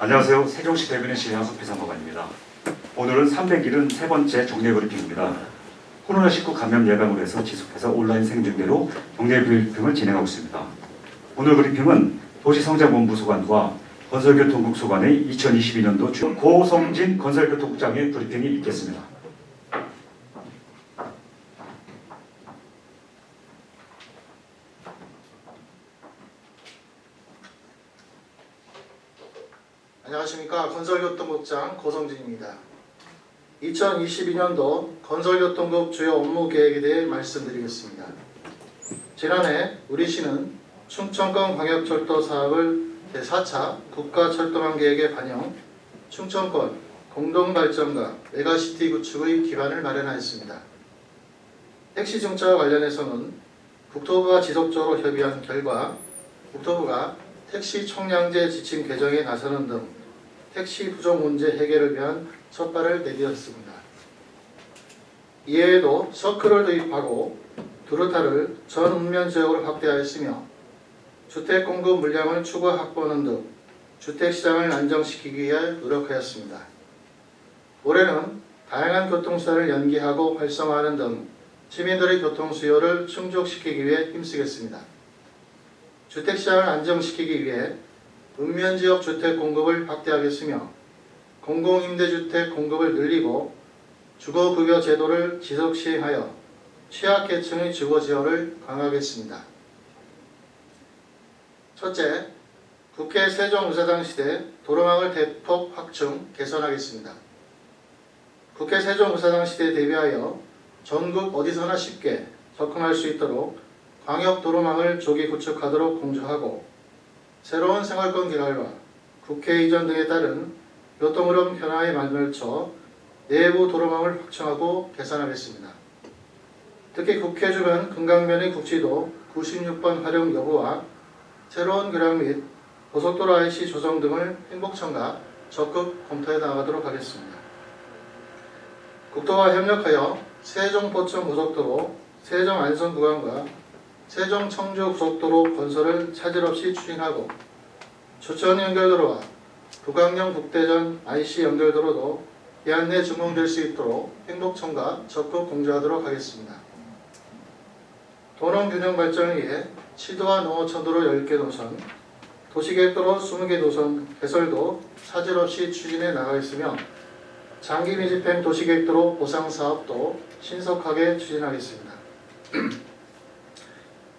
안녕하세요. 세종시 대변인 신양수 배상법관입니다. 오늘은 373번째 정례 브리핑입니다. 코로나19 감염 예방을 위해서 지속해서 온라인 생중계로 정례 브리핑을 진행하고 있습니다. 오늘 브리핑은 도시성장본부 소관과 건설교통국 소관의 2022년도 고성진 건설교통국장의 브리핑이 있겠습니다. 안녕하십니까. 건설교통국장 고성진입니다. 2022년도 건설교통국 주요 업무 계획에 대해 말씀드리겠습니다. 지난해 우리 시는 충청권 광역철도 사업을 제4차 국가철도망 계획에 반영, 충청권 공동발전과 메가시티 구축의 기반을 마련하였습니다. 택시 중차와 관련해서는 국토부가 지속적으로 협의한 결과 국토부가 택시 총량제 지침 개정에 나서는 등 택시 부족 문제 해결을 위한 첫발을 내디뎠습니다. 이외에도 서클을 도입하고 두루타를 전 읍면 지역으로 확대하였으며 주택 공급 물량을 추가 확보하는 등 주택시장을 안정시키기 위해 노력하였습니다. 올해는 다양한 교통수단을 연계하고 활성화하는 등 시민들의 교통 수요를 충족시키기 위해 힘쓰겠습니다. 주택시장을 안정시키기 위해 읍면지역 주택 공급을 확대하겠으며 공공임대주택 공급을 늘리고 주거급여 제도를 지속 시행하여 취약계층의 주거 지원을 강화하겠습니다. 첫째, 국회 세종의사당 시대 도로망을 대폭 확충, 개선하겠습니다. 국회 세종의사당 시대에 대비하여 전국 어디서나 쉽게 접근할 수 있도록 광역도로망을 조기 구축하도록 공조하고 새로운 생활권 개발과 국회 이전 등에 따른 교통흐름 변화에 맞물쳐 내부 도로망을 확충하고 개선하겠습니다. 특히 국회 주변 금강면의 국지도 96번 활용 여부와 새로운 교량 및 고속도로 IC 조성 등을 행복청과 적극 검토해 나가도록 하겠습니다. 국토와 협력하여 세종포천 고속도로, 세종안성 구간과 세종 청주 고속도로 건설을 차질 없이 추진하고 조천 연결도로와 북강령 북대전 IC 연결도로도 기한 내 준공될 수 있도록 행복청과 적극 공조하도록 하겠습니다. 도농 균형 발전을 위해 시도와 농어촌도로 10개 노선, 도시계획도로 20개 노선 개설도 차질 없이 추진해 나가겠으며 장기 미집행 도시계획도로 보상 사업도 신속하게 추진하겠습니다.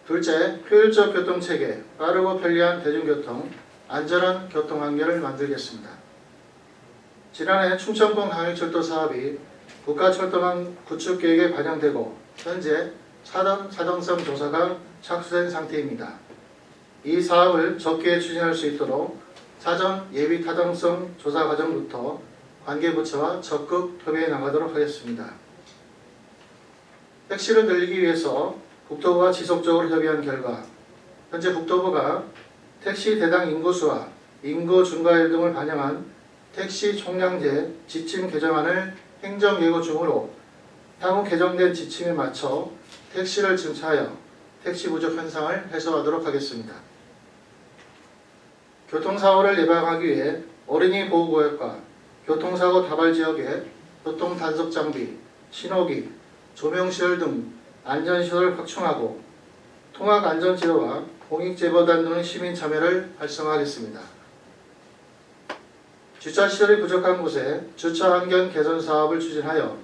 둘째, 효율적 교통체계, 빠르고 편리한 대중교통, 안전한 교통환경을 만들겠습니다. 지난해 충청권 광역철도 사업이 국가철도망 구축계획에 반영되고 현재 사정성 조사가 착수된 상태입니다. 이 사업을 적기에 추진할 수 있도록 사전 예비 타당성 조사 과정부터 관계부처와 적극 협의해 나가도록 하겠습니다. 택시를 늘리기 위해서 국토부와 지속적으로 협의한 결과 현재 국토부가 택시 대당 인구수와 인구 증가율 등을 반영한 택시 총량제 지침 개정안을 행정예고 중으로 향후 개정된 지침에 맞춰 택시를 증차하여 택시 부족 현상을 해소하도록 하겠습니다. 교통사고를 예방하기 위해 어린이 보호구역과 교통사고 다발지역에 교통단속 장비, 신호기, 조명시설 등 안전시설을 확충하고 통학안전지도와 공익제보단 등의 시민 참여를 활성화하겠습니다. 주차시설이 부족한 곳에 주차환경 개선 사업을 추진하여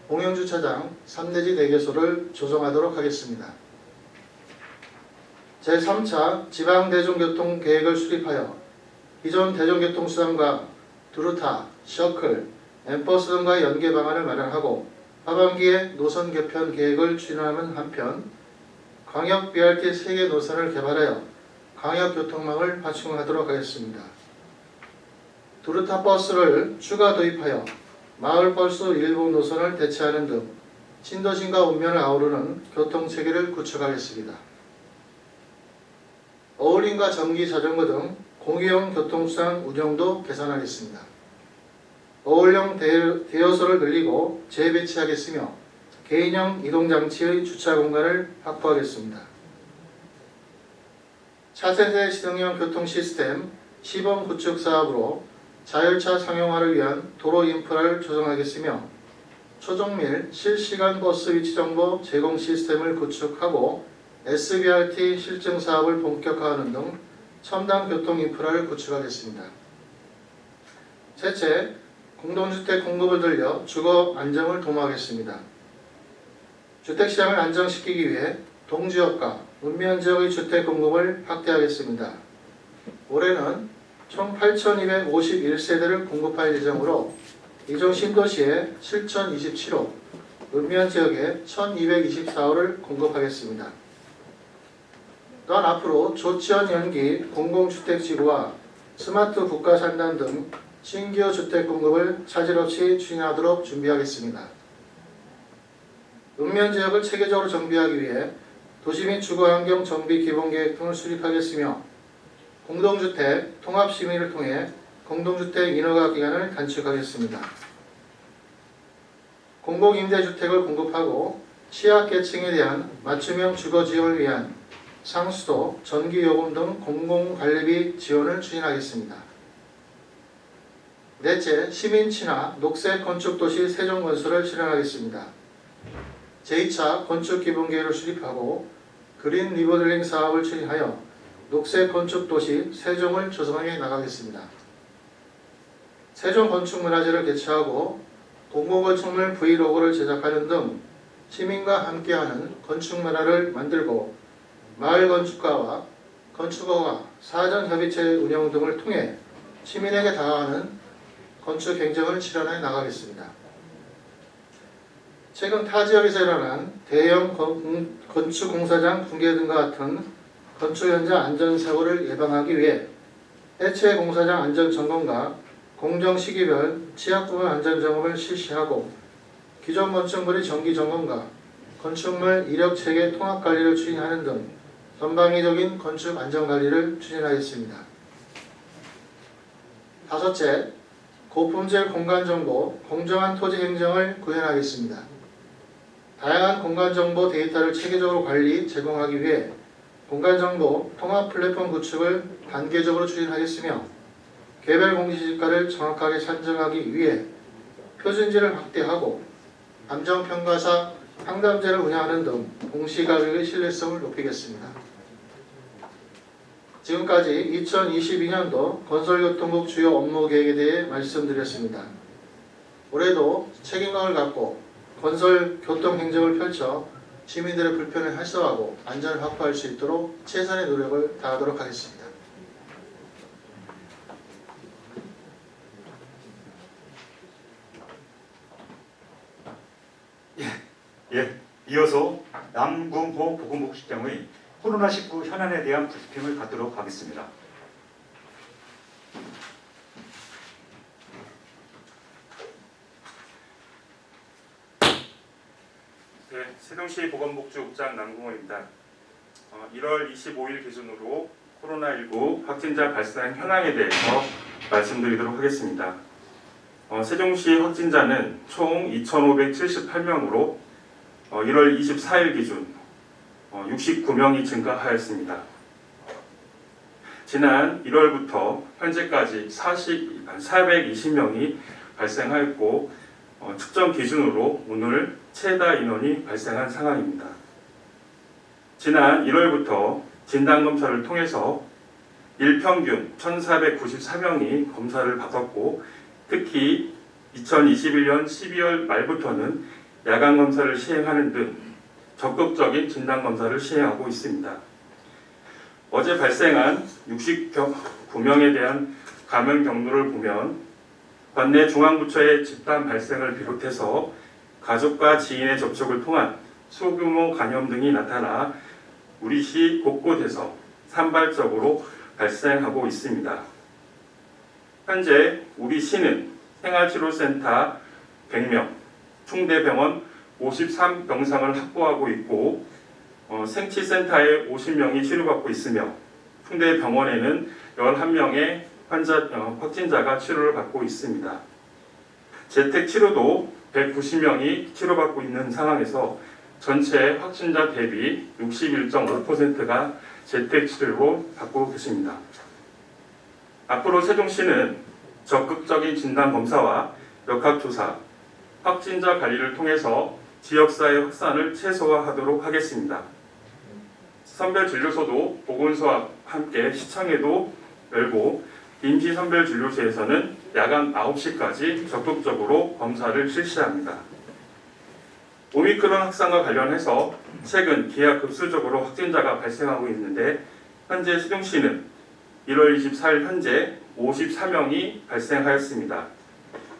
공영주차장 3대지 4개소를 조성하도록 하겠습니다. 제3차 지방대중교통계획을 수립하여 기존 대중교통수단과 두루타, 셔클, 엠버스 등과의 연계 방안을 마련하고 하반기에 노선 개편 계획을 추진하는 한편 광역 BRT 3개 노선을 개발하여 광역교통망을 확충하도록 하겠습니다. 두루타 버스를 추가 도입하여 마을버스 일부 노선을 대체하는 등 신도심과 읍면을 아우르는 교통체계를 구축하겠습니다. 어울림과 전기 자전거 등 공유형 교통수단 운영도 개선하겠습니다. 어울형 대여소를 늘리고 재배치하겠으며 개인형 이동장치의 주차 공간을 확보하겠습니다. 차세대 시동형 교통시스템 시범 구축 사업으로 자율차 상용화를 위한 도로 인프라를 조성하겠으며 초정밀 실시간 버스 위치 정보 제공 시스템을 구축하고 SBRT 실증 사업을 본격화하는 등 첨단 교통 인프라를 구축하겠습니다. 셋째, 공동주택 공급을 늘려 주거 안정을 도모하겠습니다. 주택시장을 안정시키기 위해 동지역과 읍면지역의 주택 공급을 확대하겠습니다. 올해는 총 8,251세대를 공급할 예정으로 이중 신도시에 7,027호, 읍면지역에 1,224호를 공급하겠습니다. 또한 앞으로 조치원 연기 공공주택지구와 스마트 국가산단 등 신규 주택 공급을 차질 없이 추진하도록 준비하겠습니다. 읍면지역을 체계적으로 정비하기 위해 도시 및 주거환경 정비 기본계획 등을 수립하겠으며 공동주택 통합심의를 통해 공동주택 인허가 기간을 단축하겠습니다. 공공임대주택을 공급하고 취약계층에 대한 맞춤형 주거 지원을 위한 상수도, 전기요금 등 공공관리비 지원을 추진하겠습니다. 넷째, 시민친화 녹색 건축도시 세종건설을 실현하겠습니다. 제2차 건축기본계획을 수립하고 그린 리모델링 사업을 추진하여 녹색 건축도시 세종을 조성해 나가겠습니다. 세종건축문화제를 개최하고 공공건축물 브이로그를 제작하는 등 시민과 함께하는 건축문화를 만들고 마을 건축가와 건축어가 사전협의체 운영 등을 통해 시민에게 다가가는 건축 행정을 실현해 나가겠습니다. 최근 타 지역에서 일어난 대형 건축 공사장 붕괴 등과 같은 건축 현장 안전사고를 예방하기 위해 해체 공사장 안전점검과 공정 시기별 취약 부분 안전점검을 실시하고 기존 건축물의 정기점검과 건축물 이력체계 통합관리를 추진하는 등 전방위적인 건축 안전관리를 추진하겠습니다. 다섯째, 고품질 공간정보, 공정한 토지 행정을 구현하겠습니다. 다양한 공간정보 데이터를 체계적으로 관리, 제공하기 위해 공간정보 통합 플랫폼 구축을 단계적으로 추진하겠으며 개별 공시지가를 정확하게 산정하기 위해 표준지를 확대하고 감정평가사 상담제를 운영하는 등 공시가격의 신뢰성을 높이겠습니다. 지금까지 2022년도 건설교통국 주요 업무 계획에 대해 말씀드렸습니다. 올해도 책임감을 갖고 건설 교통 행정을 펼쳐 시민들의 불편을 해소하고 안전을 확보할 수 있도록 최선의 노력을 다하도록 하겠습니다. 예, 이어서 남궁호 보건복지장의 코로나19 현안에 대한 브리핑을 갖도록 하겠습니다. 네, 세종시 보건복지국장 남궁호입니다. 1월 25일 기준으로 코로나19 확진자 발생 현황에 대해서 말씀드리도록 하겠습니다. 세종시 확진자는 총 2,578명으로 1월 24일 기준 69명이 증가하였습니다. 지난 1월부터 현재까지 420명이 발생하였고 측정 기준으로 오늘 최다 인원이 발생한 상황입니다. 지난 1월부터 진단검사를 통해서 일평균 1,494명이 검사를 받았고 특히 2021년 12월 말부터는 야간검사를 시행하는 등 적극적인 진단검사를 시행하고 있습니다. 어제 발생한 69명에 대한 감염 경로를 보면 관내 중앙부처의 집단 발생을 비롯해서 가족과 지인의 접촉을 통한 소규모 감염 등이 나타나 우리 시 곳곳에서 산발적으로 발생하고 있습니다. 현재 우리 시는 생활치료센터 100명, 충대병원 53병상을 확보하고 있고 생치센터에 50명이 치료받고 있으며 충대병원에는 11명의 확진자가 치료를 받고 있습니다. 재택치료도 190명이 치료받고 있는 상황에서 전체 확진자 대비 61.5%가 재택치료로 받고 계십니다. 앞으로 세종시는 적극적인 진단 검사와 역학조사, 확진자 관리를 통해서 지역사회 확산을 최소화하도록 하겠습니다. 선별진료소도 보건소와 함께 시청에도 열고 임시선별진료소에서는 야간 9시까지 적극적으로 검사를 실시합니다. 오미크론 확산과 관련해서 최근 기하급수적으로 확진자가 발생하고 있는데 현재 시흥시는 1월 24일 현재 54명이 발생하였습니다.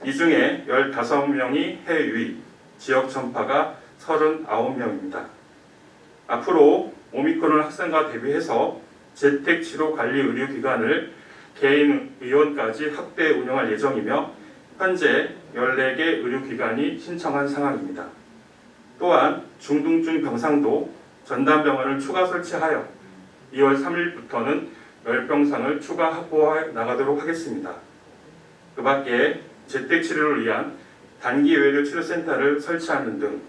이 중에 15명이 해외 유입, 지역 전파가 39명입니다. 앞으로 오미크론 확산과 대비해서 재택치료관리의료기관을 개인 의원까지 확대 운영할 예정이며 현재 14개 의료기관이 신청한 상황입니다. 또한 중등증 병상도 전담병원을 추가 설치하여 2월 3일부터는 10병상을 추가 확보해 나가도록 하겠습니다. 그 밖에 재택치료를 위한 단기 외래 치료센터를 설치하는 등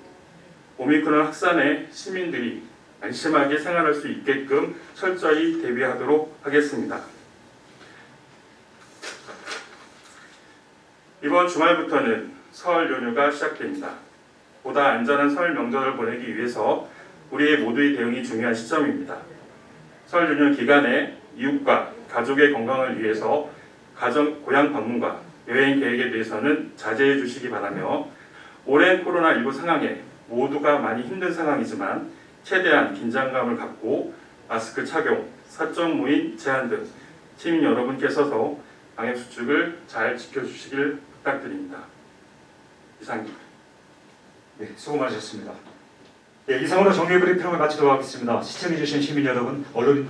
오미크론 확산에 시민들이 안심하게 생활할 수 있게끔 철저히 대비하도록 하겠습니다. 이번 주말부터는 설 연휴가 시작됩니다. 보다 안전한 설 명절을 보내기 위해서 우리의 모두의 대응이 중요한 시점입니다. 설 연휴 기간에 이웃과 가족의 건강을 위해서 고향 방문과 여행 계획에 대해서는 자제해 주시기 바라며 오랜 코로나19 상황에 모두가 많이 힘든 상황이지만 최대한 긴장감을 갖고 마스크 착용, 사적 모임 제한 등 시민 여러분께서도 방역 수칙을 잘 지켜주시길 부탁드립니다. 이상입니다. 네, 수고 많으셨습니다. 네, 이상으로 정례 브리핑을 마치도록 하겠습니다. 시청해주신 시민 여러분, 언론인